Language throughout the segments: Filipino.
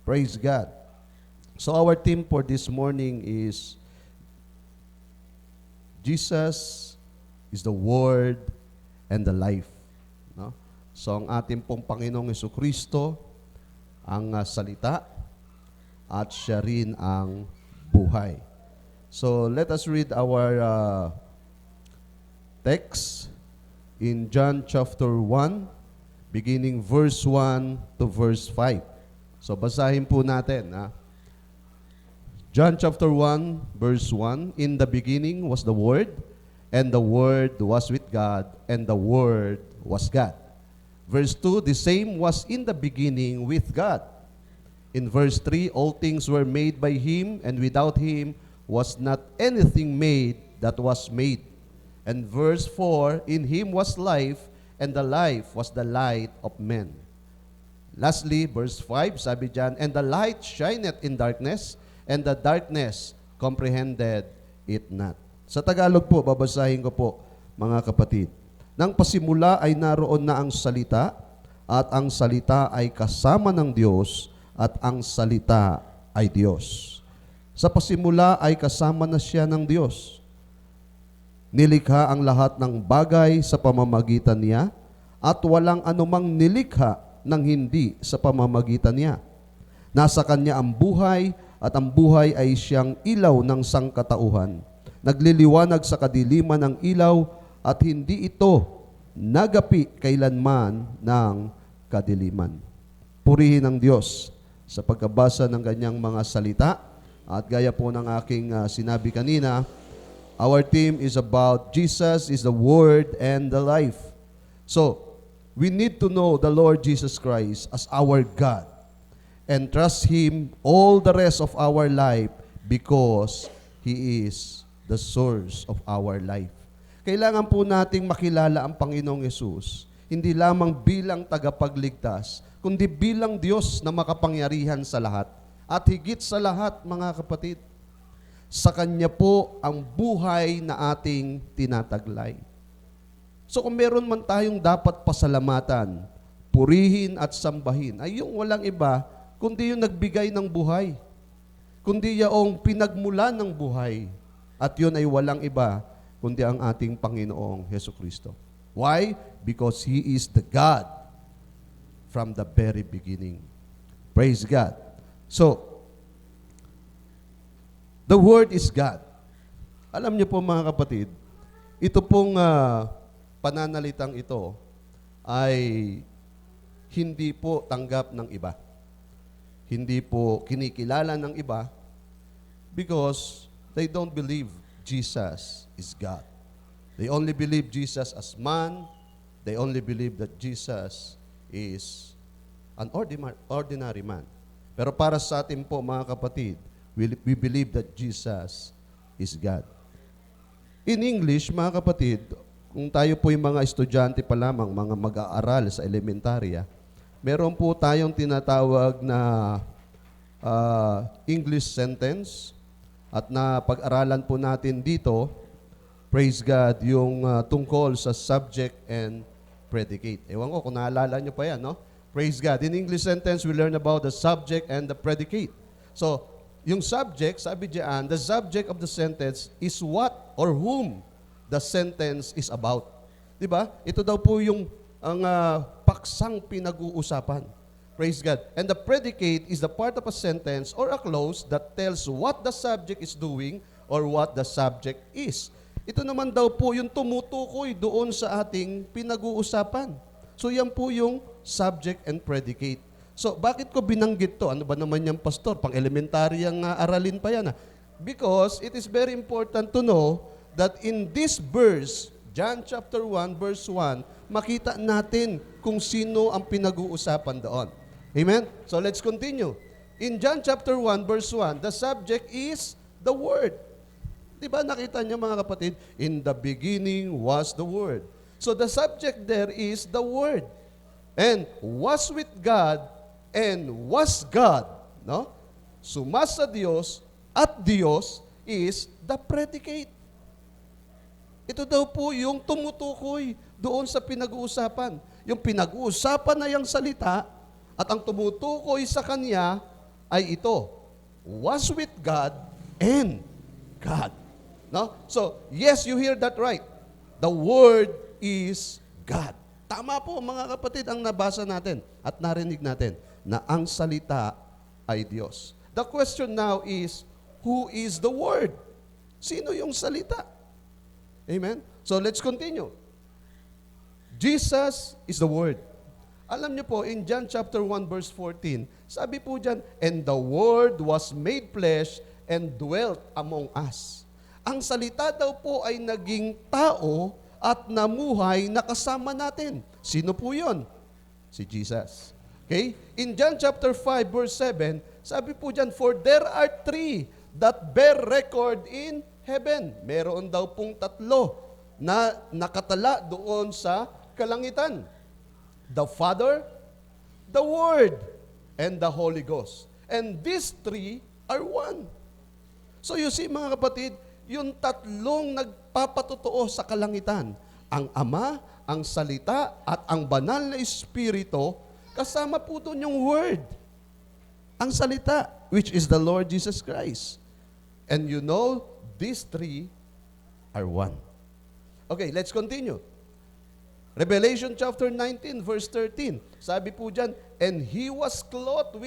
Praise God. So our theme for this morning is Jesus is the Word and the life. No? So ang ating pong Panginoong Jesucristo ang salita at siya rin ang buhay. So let us read our text in John chapter 1, beginning verse 1 to verse 5. So basahin po natin. John chapter 1, verse 1, in the beginning was the Word, and the Word was with God, and the Word was God. Verse 2, the same was in the beginning with God. In verse 3, all things were made by Him, and without Him was not anything made that was made. And verse 4, in Him was life, and the life was the light of men. Lastly, verse 5, sabi dyan, and the light shineth in darkness, and the darkness comprehended it not. Sa Tagalog po, babasahin ko po, mga kapatid. Nang pasimula ay naroon na ang salita, at ang salita ay kasama ng Diyos, at ang salita ay Diyos. Sa pasimula ay kasama na siya ng Diyos. Nilikha ang lahat ng bagay sa pamamagitan niya, at walang anumang nilikha nang hindi sa pamamagitan niya. Nasa kanya ang buhay, at ang buhay ay siyang ilaw ng sangkatauhan. Nagliliwanag sa kadiliman ng ilaw, at hindi ito nagapi kailanman ng kadiliman. Purihin ang Diyos sa pagkabasa ng kanyang mga salita. At gaya po ng aking sinabi kanina, our theme is about Jesus is the Word and the life. So, we need to know the Lord Jesus Christ as our God and trust Him all the rest of our life because He is the source of our life. Kailangan po nating makilala ang Panginoong Yesus, hindi lamang bilang tagapagligtas, kundi bilang Diyos na makapangyarihan sa lahat. At higit sa lahat, mga kapatid, sa Kanya po ang buhay na ating tinataglay. So kung meron man tayong dapat pasalamatan, purihin at sambahin, ay yung walang iba, kundi yung nagbigay ng buhay. Kundi yung pinagmula ng buhay. At yun ay walang iba, kundi ang ating Panginoong Jesucristo. Why? Because He is the God from the very beginning. Praise God. So, the Word is God. Alam niyo po mga kapatid, ito pong pananalitang ito ay hindi po tanggap ng iba. Hindi po kinikilala ng iba because they don't believe Jesus is God. They only believe Jesus as man. They only believe that Jesus is an ordinary man. Pero para sa atin po mga kapatid, we believe that Jesus is God. In English, mga kapatid, kung tayo po yung mga estudyante pa lamang, mga mag-aaral sa elementarya, meron po tayong tinatawag na English sentence at na pag-aralan po natin dito, praise God, yung tungkol sa subject and predicate. Ewan ko kung naalala nyo pa yan, no? Praise God. In English sentence, we learn about the subject and the predicate. So, yung subject, sabi diyan, the subject of the sentence is what or whom the sentence is about. Diba? Ito daw po yung ang paksang pinag-uusapan. Praise God. And the predicate is the part of a sentence or a clause that tells what the subject is doing or what the subject is. Ito naman daw po yung tumutukoy doon sa ating pinag-uusapan. So yan po yung subject and predicate. So bakit ko binanggit to? Ano ba naman yung pastor? Pang-elementaryang aralin pa yan. Because it is very important to know that in this verse, John chapter 1, verse 1, makita natin kung sino ang pinag-uusapan doon. Amen? So let's continue. In John chapter 1, verse 1, the subject is the Word. Diba nakita niyo mga kapatid? In the beginning was the Word. So the subject there is the Word. And was with God and was God. No? Sumasa Diyos at Diyos is the predicate. Ito daw po yung tumutukoy doon sa pinag-uusapan. Yung pinag-uusapan na yung salita at ang tumutukoy sa kanya ay ito, was with God and God. No? So, yes, you hear that right. The Word is God. Tama po mga kapatid ang nabasa natin at narinig natin na ang salita ay Diyos. The question now is, who is the Word? Sino yung salita? Amen? So let's continue. Jesus is the Word. Alam niyo po, in John chapter 1 verse 14, sabi po dyan, and the Word was made flesh and dwelt among us. Ang salita daw po ay naging tao at namuhay na kasama natin. Sino po yun? Si Jesus. Okay? In John chapter 5 verse 7, sabi po dyan, for there are three that bear record in heaven. Meron daw pong tatlo na nakatala doon sa kalangitan. The Father, the Word, and the Holy Ghost. And these three are one. So you see mga kapatid, yung tatlong nagpapatotoo sa kalangitan, ang Ama, ang Salita, at ang Banal na Espiritu, kasama po doon yung Word. Ang Salita, which is the Lord Jesus Christ. And you know, these three are one. Okay, let's continue. Revelation chapter 19, verse 13. Sabi po dyan, and he was clothed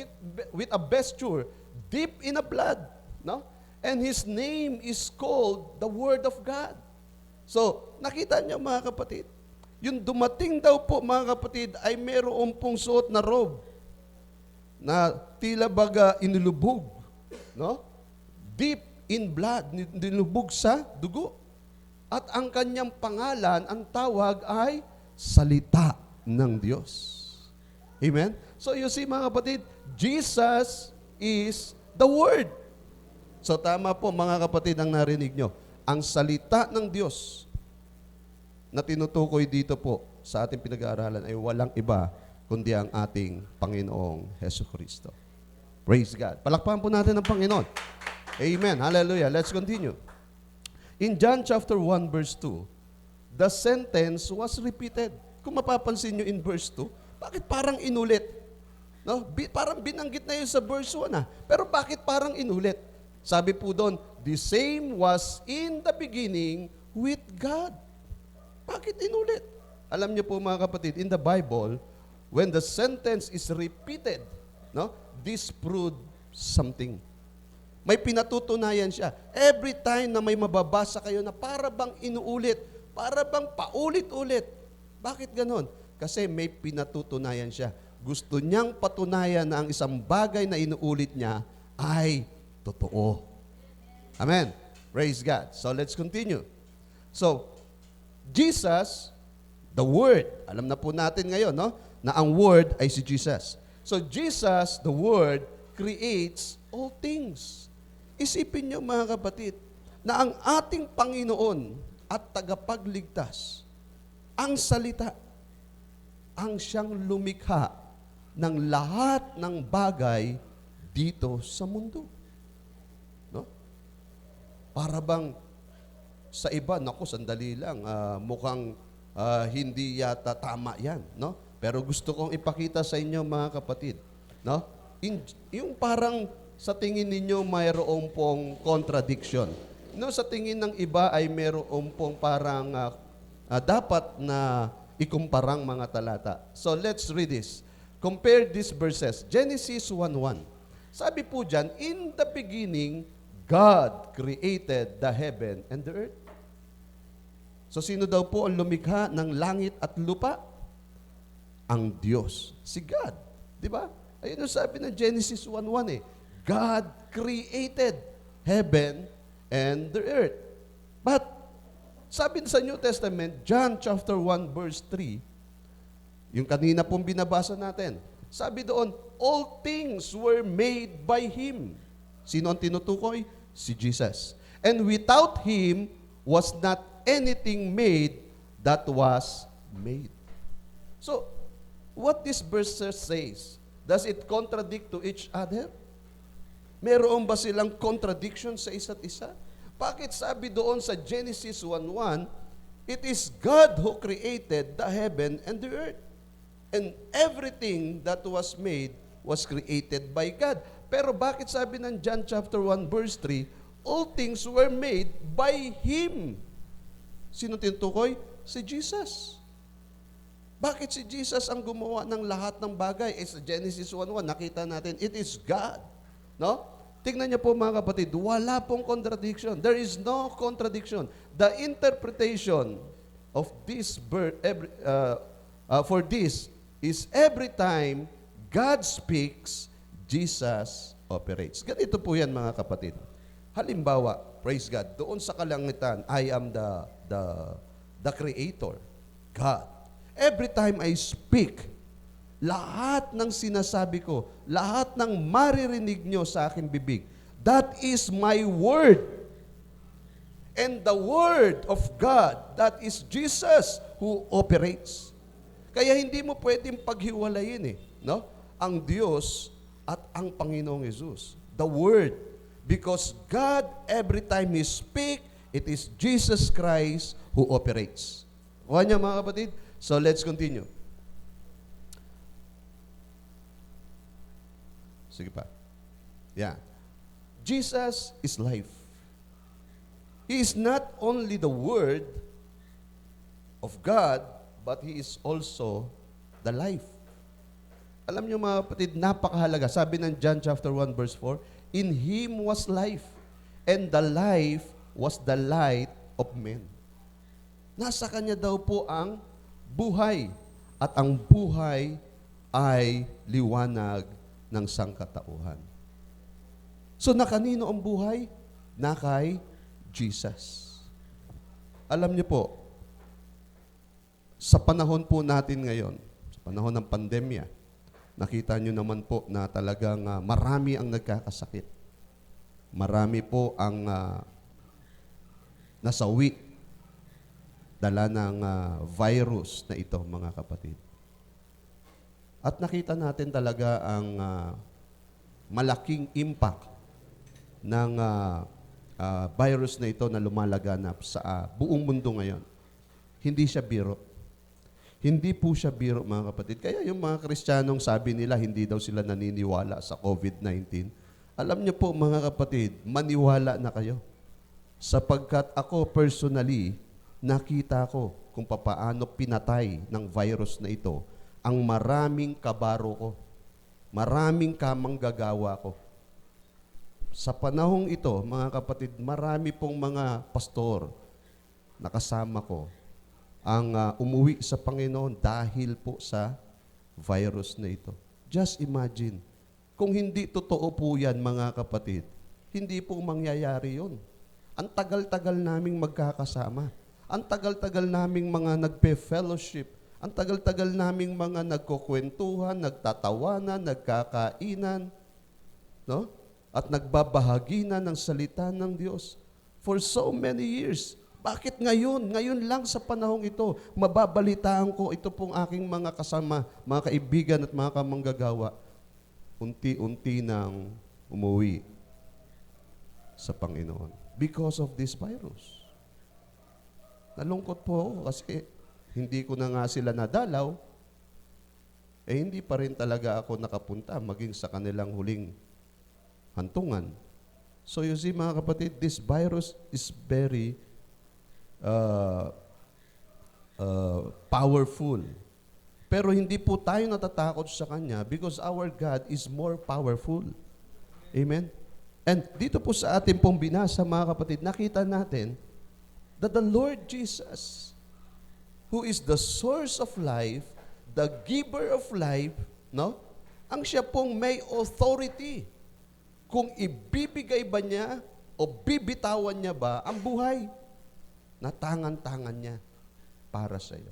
with a vesture deep in a blood. No? And his name is called the Word of God. So, nakita niyo mga kapatid, yung dumating daw po mga kapatid ay mayroon pong suot na robe na tila baga inilubog. No? Deep in blood, nilubog sa dugo. At ang kanyang pangalan, ang tawag ay Salita ng Diyos. Amen? So you see mga kapatid, Jesus is the Word. So tama po mga kapatid ang narinig nyo. Ang salita ng Diyos na tinutukoy dito po sa ating pinag-aaralan ay walang iba kundi ang ating Panginoong Hesukristo. Praise God. Palakpakan po natin ang Panginoon. Amen. Hallelujah. Let's continue. In John chapter 1 verse 2, the sentence was repeated. Kung mapapansin nyo in verse 2, bakit parang inulit? No? Parang binanggit na yun sa verse 1 Pero bakit parang inulit? Sabi po doon, the same was in the beginning with God. Bakit inulit? Alam niyo po mga kapatid, in the Bible, when the sentence is repeated, no, this proved something. May pinatutunayan siya. Every time na may mababasa kayo na para bang inuulit, para bang paulit-ulit. Bakit ganon? Kasi may pinatutunayan siya. Gusto niyang patunayan na ang isang bagay na inuulit niya ay totoo. Amen. Praise God. So let's continue. So, Jesus, the Word, alam na po natin ngayon, no? Na ang Word ay si Jesus. So Jesus, the Word, creates all things. Isipin niyo mga kapatid, na ang ating Panginoon at tagapagligtas, ang salita, ang siyang lumikha ng lahat ng bagay dito sa mundo. No? Para bang sa iba, naku, sandali lang, mukhang hindi yata tama yan. No? Pero gusto kong ipakita sa inyo mga kapatid, no? Yung parang sa tingin ninyo mayroon pong contradiction. No, sa tingin ng iba ay mayroon pong parang dapat na ikumparang mga talata. So let's read this. Compare these verses. Genesis 1:1. Sabi po dyan, in the beginning, God created the heaven and the earth. So sino daw po ang lumikha ng langit at lupa? Ang Diyos. Si God. Di ba? Ayun ang sabi ng Genesis 1:1 God created heaven and the earth. But, sabi sa New Testament, John chapter 1 verse 3, yung kanina pong binabasa natin, sabi doon, all things were made by Him. Sino ang tinutukoy? Si Jesus. And without Him was not anything made that was made. So, what this verse says, does it contradict to each other? Meron ba silang contradiction sa isa't isa? Bakit sabi doon sa Genesis 1:1, it is God who created the heaven and the earth. And everything that was made was created by God. Pero bakit sabi ng John chapter 1 verse 3, all things were made by Him. Sino tinutukoy? Si Jesus. Bakit si Jesus ang gumawa ng lahat ng bagay? Sa Genesis 1:1, nakita natin, it is God. No? Tingnan niyo po mga kapatid, wala pong contradiction. There is no contradiction. The interpretation of this for this is every time God speaks, Jesus operates. Ganito po yan mga kapatid. Halimbawa, praise God, doon sa kalangitan, I am the Creator, God. Every time I speak, lahat ng sinasabi ko, lahat ng maririnig nyo sa aking bibig, that is my word. And the word of God, that is Jesus who operates. Kaya hindi mo pwedeng paghiwalayin no? Ang Diyos at ang Panginoong Hesus. The Word. Because God, every time He speak, it is Jesus Christ who operates. Kuha niya mga kapatid? So let's continue. Sige pa. Yeah. Jesus is life. He is not only the Word of God, but He is also the life. Alam niyo mga kapatid, napakahalaga. Sabi ng John chapter 1 verse 4, in Him was life, and the life was the light of men. Nasa Kanya daw po ang buhay, at ang buhay ay liwanag ng sangkatauhan. So na kanino ang buhay? Na kay Jesus. Alam niyo po, sa panahon po natin ngayon, sa panahon ng pandemya, nakita nyo naman po na talagang marami ang nagkakasakit. Marami po ang nasawi dala ng virus na ito, mga kapatid. At nakita natin talaga ang malaking impact ng virus na ito na lumalaganap sa buong mundo ngayon. Hindi siya biro. Hindi po siya biro, mga kapatid. Kaya yung mga Kristiyanong sabi nila, hindi daw sila naniniwala sa COVID-19. Alam niyo po, mga kapatid, maniwala na kayo. Sapagkat ako personally, nakita ko kung papaano pinatay ng virus na ito ang maraming kabaro ko. Maraming kamanggagawa ko. Sa panahong ito, mga kapatid, marami pong mga pastor na kasama ko ang umuwi sa Panginoon dahil po sa virus na ito. Just imagine, kung hindi totoo po yan, mga kapatid, hindi po mangyayari yun. Ang tagal-tagal naming magkakasama. Ang tagal-tagal naming mga nagpe-fellowship. Ang tagal-tagal naming mga nagkukwentuhan, nagtatawanan, nagkakainan, no? At nagbabahagi na ng salita ng Diyos for so many years. Bakit ngayon? Ngayon lang sa panahong ito, mababalitaan ko ito pong aking mga kasama, mga kaibigan at mga kamanggagawa, unti-unti nang umuwi sa Panginoon because of this virus. Nalungkot po ako kasi hindi ko na nga sila nadalaw, hindi pa rin talaga ako nakapunta maging sa kanilang huling hantungan. So you see mga kapatid, this virus is very powerful. Pero hindi po tayo natatakot sa Kanya because our God is more powerful. Amen? And dito po sa ating pong binasa, mga kapatid, nakita natin that the Lord Jesus, who is the source of life, the giver of life, no? Ang siya pong may authority kung ibibigay ba niya o bibitawan niya ba ang buhay na tangan-tangan niya para sa iyo.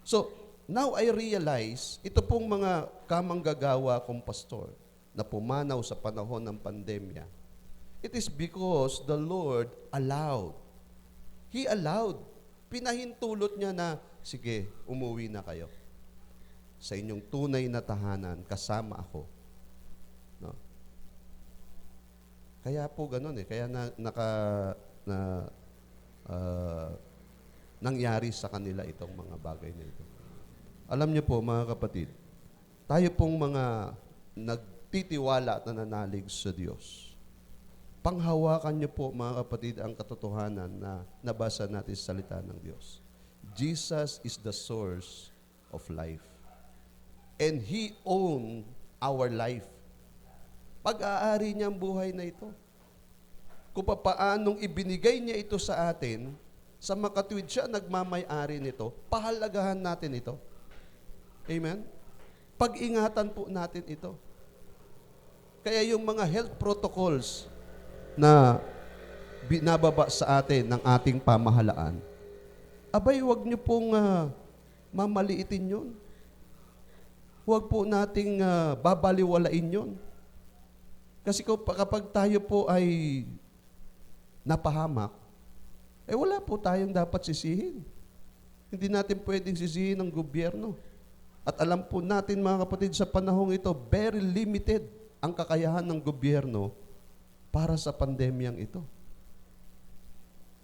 So, now I realize, ito pong mga kamanggagawa kong pastor na pumanaw sa panahon ng pandemya, it is because the Lord allowed. He allowed. Pinahintulot niya na, sige, umuwi na kayo. Sa inyong tunay na tahanan, kasama ako. No? Kaya po ganun Kaya nangyari sa kanila itong mga bagay na ito. Alam niyo po, mga kapatid, tayo pong mga titiwala at nananalig sa Diyos. Panghawakan niyo po, mga kapatid, ang katotohanan na nabasa natin sa salita ng Diyos. Jesus is the source of life. And He owns our life. Pag-aari niya ang buhay na ito. Kung paanong ibinigay niya ito sa atin, sa makatwid siya nagmamay-ari nito, pahalagahan natin ito. Amen? Pag-ingatan po natin ito. Kaya yung mga health protocols na binababa sa atin ng ating pamahalaan, abay, huwag niyo pong mamaliitin yun. Huwag po nating babaliwalain yun. Kasi kapag tayo po ay napahamak, wala po tayong dapat sisihin. Hindi natin pwedeng sisihin ng gobyerno. At alam po natin, mga kapatid, sa panahong ito, very limited ang kakayahan ng gobyerno para sa pandemyang ito.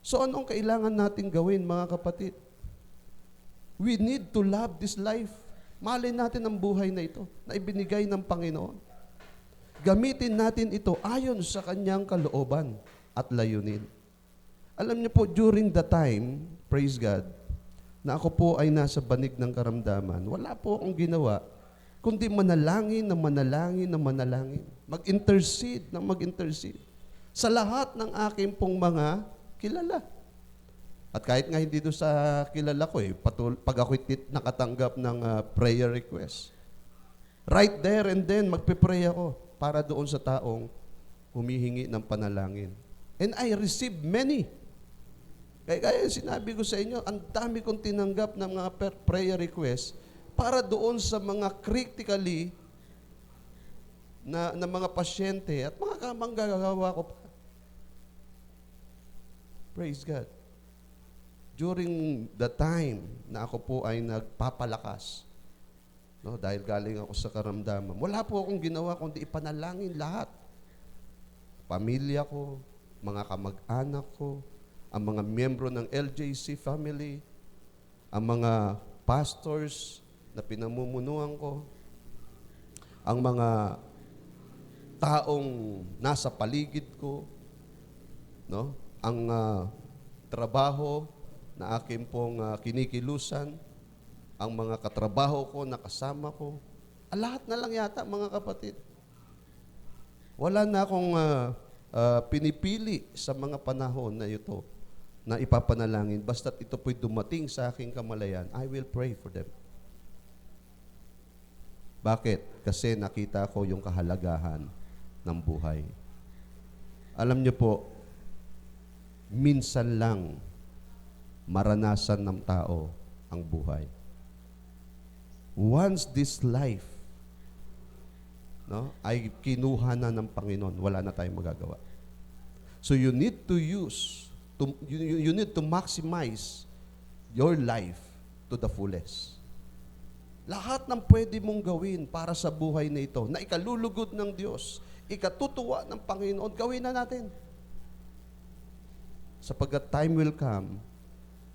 So anong kailangan natin gawin, mga kapatid? We need to love this life. Mahalin natin ang buhay na ito na ibinigay ng Panginoon. Gamitin natin ito ayon sa kanyang kalooban at layunin. Alam niyo po, during the time, praise God, na ako po ay nasa banig ng karamdaman, wala po akong ginawa, kundi manalangin na manalangin na manalangin. Mag-intercede na mag-intercede. Sa lahat ng aking pong mga kilala. At kahit nga hindi doon sa kilala ko, pag ako'y nakatanggap ng prayer request, right there and then, magpe-pray ako para doon sa taong humihingi ng panalangin. And I received many. Kaya sinabi ko sa inyo, ang dami kong tinanggap ng mga prayer requests para doon sa mga critically na mga pasyente at mga kamanggagawa ko pa. Praise God. During the time na ako po ay nagpapalakas, dahil galing ako sa karamdaman, wala po akong ginawa kundi ipanalangin lahat. Pamilya ko, mga kamag-anak ko, ang mga miyembro ng LJC family, ang mga pastors na pinamumunuan ko, ang mga taong nasa paligid ko, ang trabaho na aking pong kinikilusan, ang mga katrabaho ko na kasama ko, lahat na lang yata, mga kapatid. Wala na akong pinipili sa mga panahon na ito na ipapanalangin. Basta't ito po'y dumating sa aking kamalayan, I will pray for them. Bakit? Kasi nakita ko yung kahalagahan ng buhay. Alam niyo po, minsan lang maranasan ng tao ang buhay. Once this life ay kinuha na ng Panginoon, wala na tayong magagawa. So you need to you need to maximize your life to the fullest. Lahat ng pwede mong gawin para sa buhay na ito, na ikalulugod ng Diyos, ikatutuwa ng Panginoon, gawin na natin. Sapagkat time will come,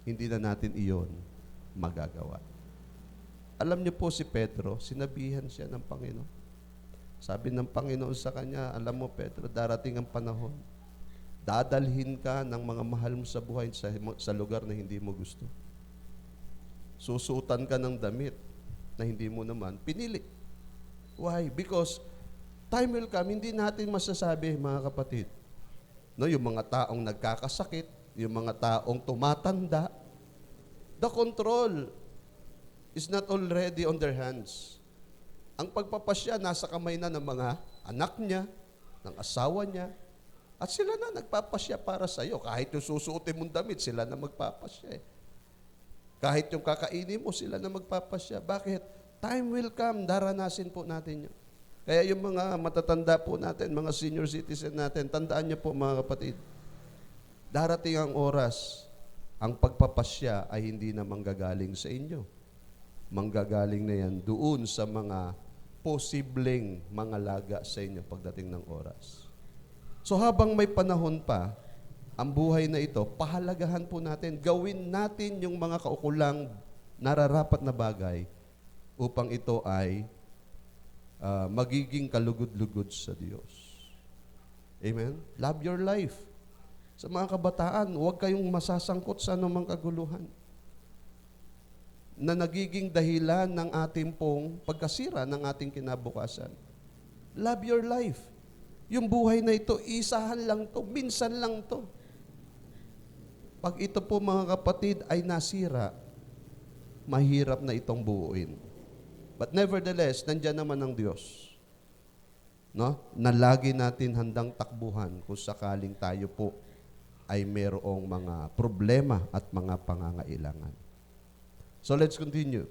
hindi na natin iyon magagawa. Alam niyo po si Pedro, sinabihan siya ng Panginoon. Sabi ng Panginoon sa kanya, alam mo Pedro, darating ang panahon, dadalhin ka ng mga mahal mo sa buhay sa lugar na hindi mo gusto. Susuotan ka ng damit na hindi mo naman pinili. Why? Because time will come, hindi natin masasabi, mga kapatid. Yung mga taong nagkakasakit, yung mga taong tumatanda, the control is not already on their hands. Ang pagpapasya, nasa kamay na ng mga anak niya, ng asawa niya, at sila na nagpapasya para sa iyo. Kahit yung susuotin mong damit, sila na magpapasya. Kahit yung kakainin mo, sila na magpapasya. Bakit? Time will come, daranasin po natin yun. Kaya yung mga matatanda po natin, mga senior citizen natin, tandaan niyo po, mga kapatid, darating ang oras, ang pagpapasya ay hindi na manggagaling sa inyo. Manggagaling na yan doon sa mga posibleng mga laga sa inyo pagdating ng oras. So habang may panahon pa, ang buhay na ito, pahalagahan po natin, gawin natin yung mga kaukulang nararapat na bagay upang ito ay magiging kalugod-lugod sa Diyos. Amen? Love your life. Sa mga kabataan, huwag kayong masasangkot sa anumang kaguluhan na nagiging dahilan ng ating pong pagkasira ng ating kinabukasan. Love your life. Yung buhay na ito, isahan lang to, minsan lang to. Pag ito po mga kapatid ay nasira, mahirap na itong buuin. But nevertheless, nandyan naman ang Diyos. No? Na lagi natin handang takbuhan kung sakaling tayo po ay mayroong mga problema at mga pangangailangan. So let's continue.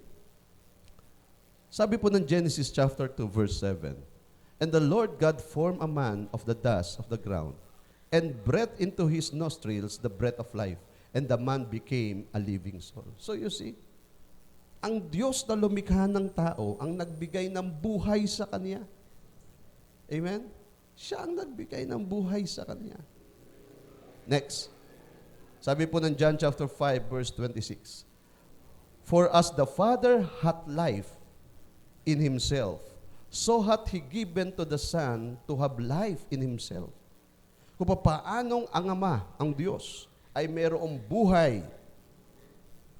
Sabi po ng Genesis chapter 2 verse 7, "And the Lord God formed a man of the dust of the ground, and breathed into his nostrils the breath of life, and the man became a living soul." So you see, ang Diyos na lumikha ng tao, ang nagbigay ng buhay sa kanya. Amen? Siya ang nagbigay ng buhay sa kanya. Next. Sabi po ng John chapter 5 verse 26. "For as the Father hath life in himself, so hath he given to the Son to have life in himself." Kung paanong ang Ama, ang Diyos, ay mayroong buhay,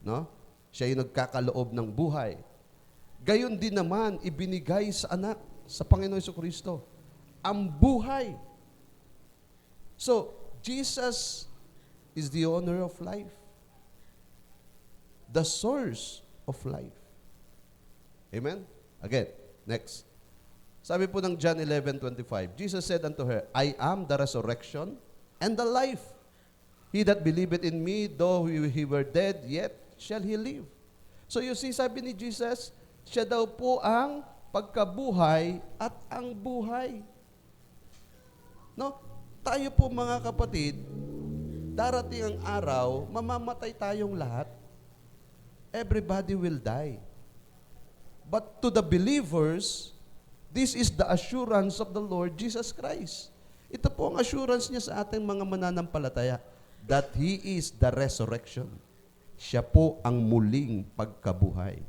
no? Siya ay nagkakaloob ng buhay. Gayon din naman ibinigay sa anak, sa Panginoon Jesucristo, ang buhay. So, Jesus is the owner of life, the source of life. Amen? Again, next. Sabi po ng John 11:25, Jesus said unto her, "I am the resurrection and the life. He that believeth in me, though he were dead, yet shall he live." So you see, sabi ni Jesus, siya daw po ang pagkabuhay at ang buhay. No? Tayo po mga kapatid, darating ang araw, mamamatay tayong lahat. Everybody will die. But to the believers, this is the assurance of the Lord Jesus Christ. Ito po ang assurance niya sa ating mga mananampalataya, that He is the resurrection. Siya po ang muling pagkabuhay.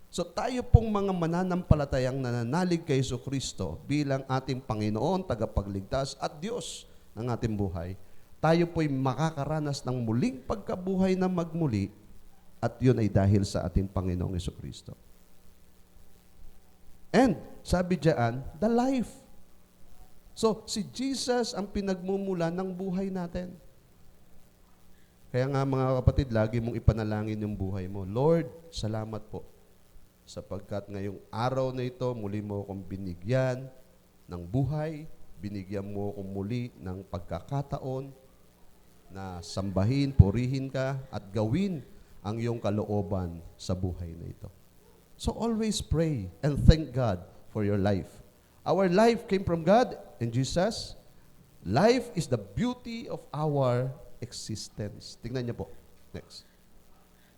So tayo pong mga mananampalatayang nananalig kay Jesucristo bilang ating Panginoon, tagapagligtas at Diyos ng ating buhay, tayo po'y makakaranas ng muling pagkabuhay na magmuli, at yun ay dahil sa ating Panginoong Jesucristo. And sabi diyan, the life. So si Jesus ang pinagmumula ng buhay natin. Kaya nga mga kapatid, lagi mong ipanalangin yung buhay mo. Lord, salamat po sapagkat ngayong araw na ito, muli mo akong binigyan ng buhay, binigyan mo akong muli ng pagkakataon na sambahin, purihin ka, at gawin ang iyong kalooban sa buhay na ito. So always pray and thank God for your life. Our life came from God and Jesus. Life is the beauty of our existence. Tingnan niyo po. Next.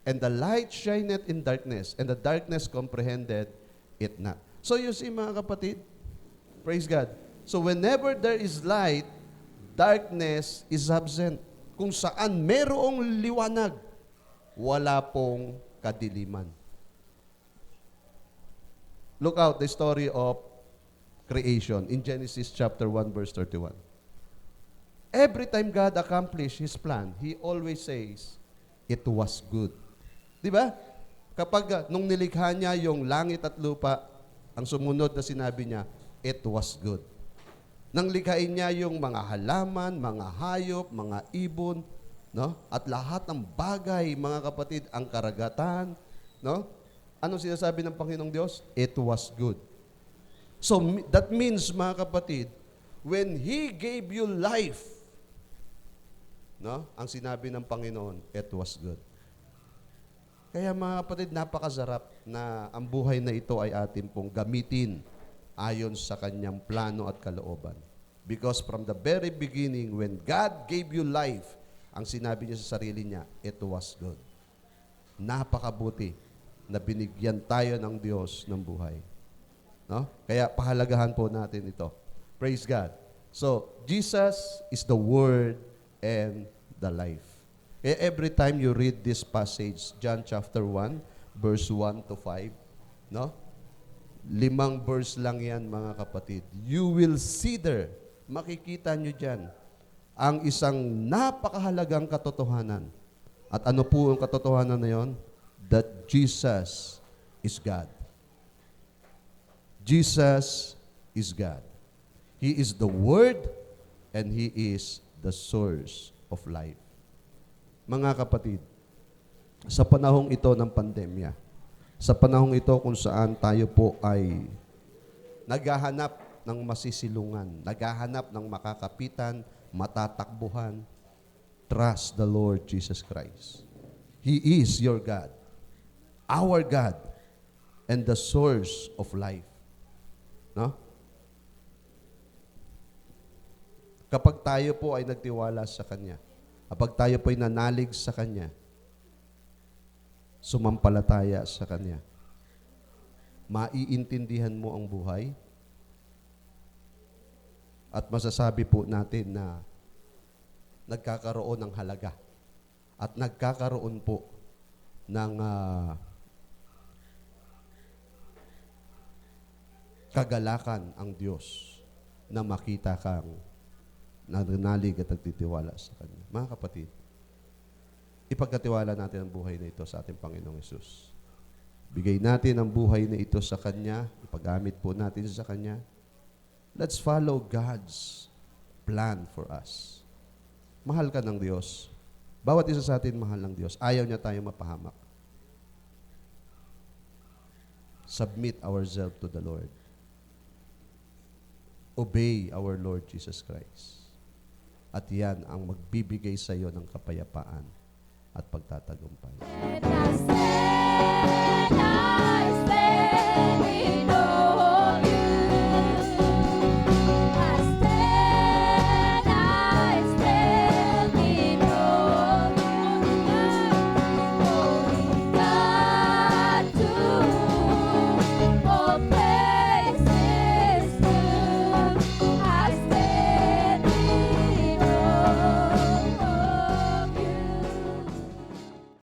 "And the light shineth in darkness, and the darkness comprehended it not." So you see mga kapatid, praise God. So whenever there is light, darkness is absent. Kung saan merong liwanag, wala pong kadiliman. Look out the story of creation in Genesis chapter 1 verse 31. Every time God accomplished His plan, He always says, "It was good." Di ba? Kapag nung nilikha niya yung langit at lupa, ang sumunod na sinabi niya, "It was good." Nang likhain niya yung mga halaman, mga hayop, mga ibon, no? At lahat ng bagay, mga kapatid, ang karagatan, no? Ano sinasabi ng Panginoong Diyos? It was good. So that means, mga kapatid, when He gave you life, no? Ang sinabi ng Panginoon, it was good. Kaya mga kapatid, napakasarap na ang buhay na ito ay atin pong gamitin ayon sa kanyang plano at kalooban. Because from the very beginning, when God gave you life, ang sinabi niya sa sarili niya, it was good. Napakabuti na binigyan tayo ng Diyos ng buhay. No? Kaya pahalagahan po natin ito. Praise God. So, Jesus is the Word and the life. Kaya every time you read this passage, John chapter 1, verse 1 to 5, no? 5 verse lang yan, mga kapatid. You will see there, makikita nyo dyan, ang isang napakahalagang katotohanan. At ano po ang katotohanan na yon? That Jesus is God. Jesus is God. He is the Word and He is the source of life. Mga kapatid, sa panahong ito ng pandemya, sa panahong ito kung saan tayo po ay naghahanap ng masisilungan, naghahanap ng makakapitan, matatakbuhan, trust the Lord Jesus Christ. He is your God, our God, and the source of life. No? Kapag tayo po ay nagtiwala sa Kanya, kapag tayo po ay nanalig sa Kanya, sumampalataya sa Kanya, maiintindihan mo ang buhay at masasabi po natin na nagkakaroon ng halaga at nagkakaroon po ng kagalakan ang Diyos na makita kang nanalig at nagtitiwala sa Kanya. Mga kapatid, ipagkatiwala natin ang buhay na ito sa ating Panginoong Hesus. Bigay natin ang buhay na ito sa Kanya, ipagamit po natin sa Kanya. Let's follow God's plan for us. Mahal ka ng Diyos. Bawat isa sa atin mahal ng Diyos. Ayaw niya tayo mapahamak. Submit ourselves to the Lord. Obey our Lord Jesus Christ. At yan ang magbibigay sa iyo ng kapayapaan at pagtatagumpay. And I stand in